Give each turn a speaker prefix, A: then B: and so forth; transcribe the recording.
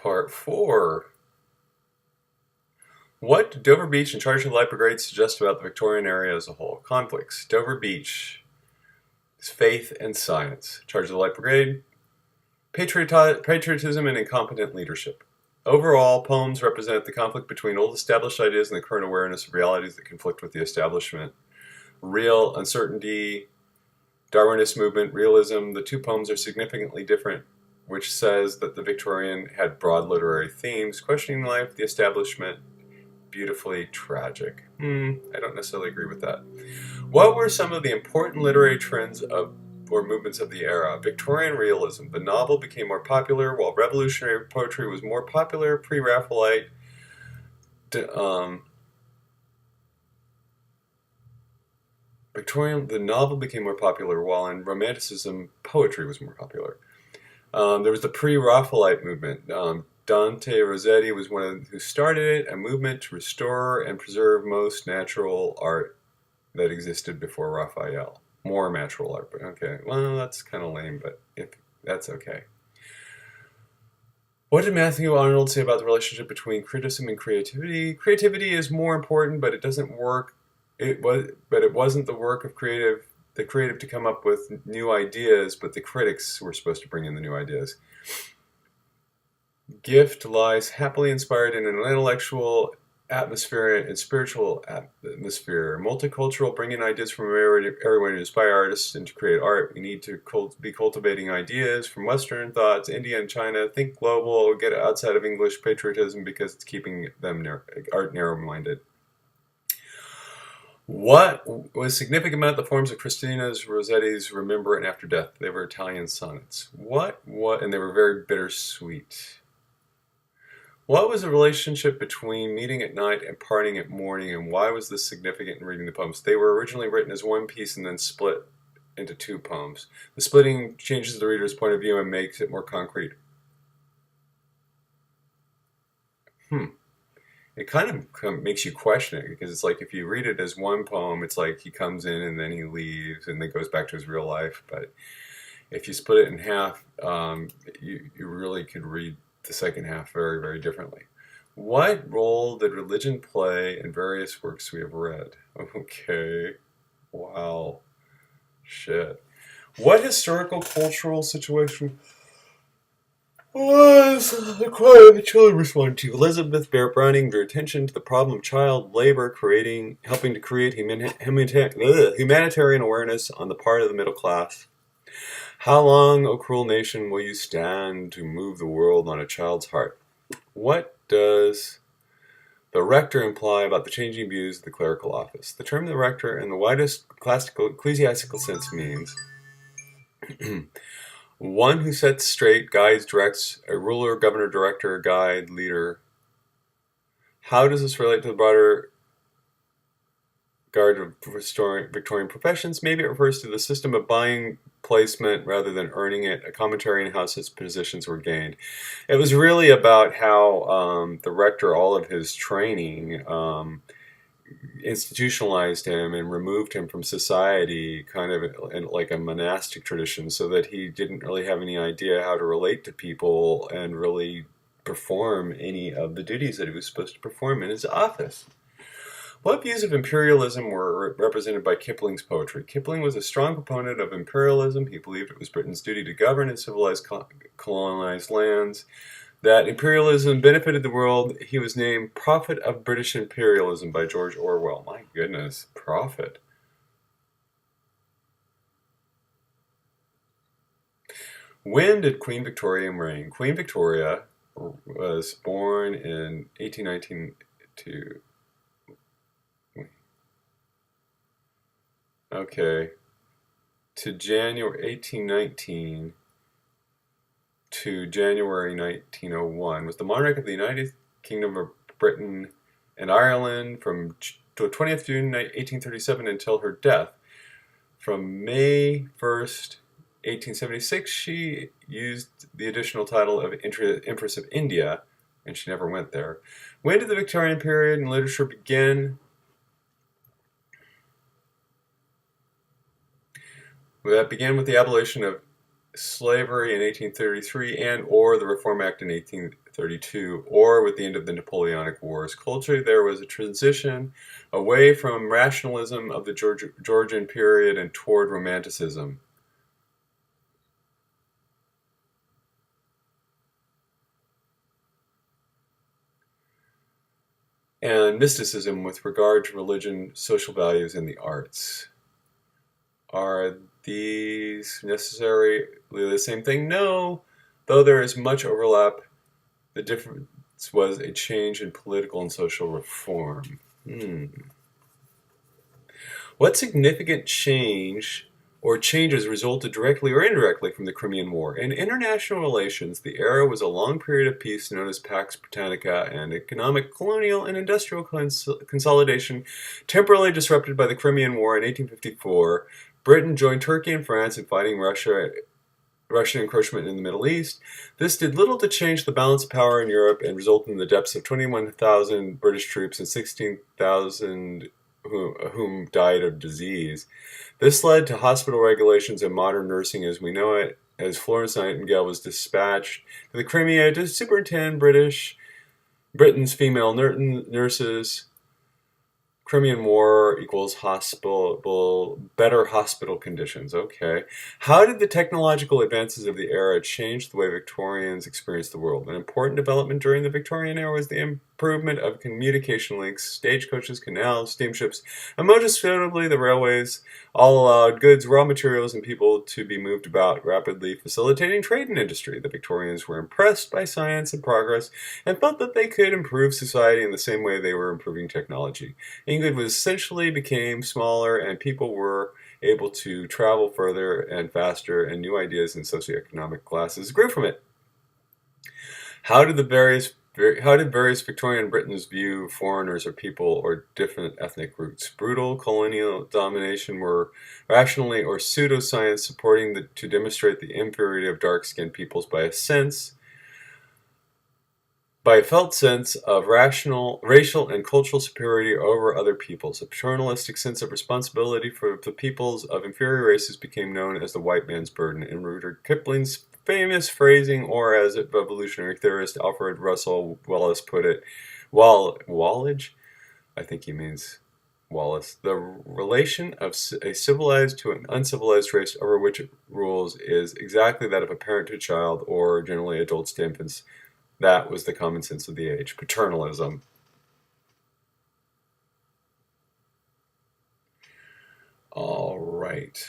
A: Part 4. What do Dover Beach and Charter Light Brigade suggest about the Victorian area as a whole? Conflicts. Dover Beach is faith and science. Charter Light Brigade, patriotism and incompetent leadership. Overall, poems represent the conflict between old established ideas and the current awareness of realities that conflict with the establishment. Real, uncertainty, Darwinist movement, realism. The two poems are significantly different, which says that the Victorian had broad literary themes, questioning life, the establishment, beautifully tragic. I don't necessarily agree with that. What were some of the important literary trends or movements of the era? Victorian realism. The novel became more popular, while revolutionary poetry was more popular. Pre-Raphaelite. The novel became more popular, while in Romanticism, poetry was more popular. There was the pre-Raphaelite movement. Dante Rossetti was one who started it, a movement to restore and preserve most natural art that existed before Raphael. More natural art, but okay. Well, that's kind of lame, but that's okay. What did Matthew Arnold say about the relationship between criticism and creativity? Creativity is more important, but it doesn't work. It wasn't the work of the creative to come up with new ideas, but the critics were supposed to bring in the new ideas. Gift lies happily inspired in an intellectual atmosphere and spiritual atmosphere. Multicultural, bringing ideas from everyone to inspire artists and to create art. We need to be cultivating ideas from Western thoughts, India and China. Think global, get outside of English patriotism because it's keeping them narrow-minded. What was significant about the forms of Christina's Rossetti's Remember and After Death? They were Italian sonnets. And they were very bittersweet. What was the relationship between meeting at night and parting at morning, and why was this significant in reading the poems? They were originally written as one piece and then split into two poems. The splitting changes the reader's point of view and makes it more concrete. It kind of makes you question it, because it's like if you read it as one poem, it's like he comes in and then he leaves and then goes back to his real life. But if you split it in half, you really could read the second half very, very differently. What role did religion play in various works we have read? Okay. Wow. Shit. What historical cultural situation was the cry of the children responded to? Elizabeth Barrett Browning drew attention to the problem of child labor, helping to create humanitarian awareness on the part of the middle class. How long, O cruel nation, will you stand to move the world on a child's heart? What does the rector imply about the changing views of the clerical office? The term the rector, in the widest classical ecclesiastical sense, means one who sets straight, guides, directs, a ruler, governor, director, guide, leader. How does this relate to the broader guard of Victorian professions? Maybe it refers to the system of buying placement rather than earning it, a commentary on how such positions were gained. It was really about how the rector, all of his training, institutionalized him and removed him from society, kind of in like a monastic tradition, so that he didn't really have any idea how to relate to people and really perform any of the duties that he was supposed to perform in his office. What views of imperialism were represented by Kipling's poetry? Kipling was a strong proponent of imperialism. He believed it was Britain's duty to govern and civilize colonized lands, that imperialism benefited the world. He was named Prophet of British Imperialism by George Orwell. My goodness, prophet. When did Queen Victoria reign? Queen Victoria was born in 1819 to... to January 1819 to January 1901, was the monarch of the United Kingdom of Britain and Ireland from 20th June 1837 until her death. From May 1st, 1876, she used the additional title of Empress of India, and she never went there. When did the Victorian period in literature begin? That began with the abolition of slavery in 1833 and or the Reform Act in 1832 or with the end of the Napoleonic Wars. Culturally, there was a transition away from rationalism of the Georgian period and toward Romanticism. And mysticism with regard to religion, social values, and the arts. Are these necessarily the same thing? No, though there is much overlap. The difference was a change in political and social reform. What significant change or changes resulted directly or indirectly from the Crimean War? In international relations, the era was a long period of peace known as Pax Britannica and economic, colonial, and industrial consolidation temporarily disrupted by the Crimean War in 1854. Britain joined Turkey and France in fighting Russian encroachment in the Middle East. This did little to change the balance of power in Europe and resulted in the deaths of 21,000 British troops and 16,000 whom died of disease. This led to hospital regulations and modern nursing as we know it, as Florence Nightingale was dispatched to the Crimea to superintend Britain's female nurses. Crimean War equals better hospital conditions. Okay. How did the technological advances of the era change the way Victorians experienced the world? An important development during the Victorian era was the improvement of communication links, stagecoaches, canals, steamships, and most notably the railways all allowed goods, raw materials, and people to be moved about rapidly, facilitating trade and industry. The Victorians were impressed by science and progress and felt that they could improve society in the same way they were improving technology. England was essentially became smaller and people were able to travel further and faster, and new ideas and socioeconomic classes grew from it. How did various Victorian Britons view foreigners or people or different ethnic groups? Brutal colonial domination were rationally or pseudoscience supporting to demonstrate the inferiority of dark-skinned peoples by a felt sense of racial and cultural superiority over other peoples. A paternalistic sense of responsibility for the peoples of inferior races became known as the white man's burden. In Rudyard Kipling's famous phrasing, or as evolutionary theorist Alfred Russel Wallace put it, Wallage? I think he means Wallace. The relation of a civilized to an uncivilized race over which it rules is exactly that of a parent to a child, or generally adults to infants. That was the common sense of the age. Paternalism. All right.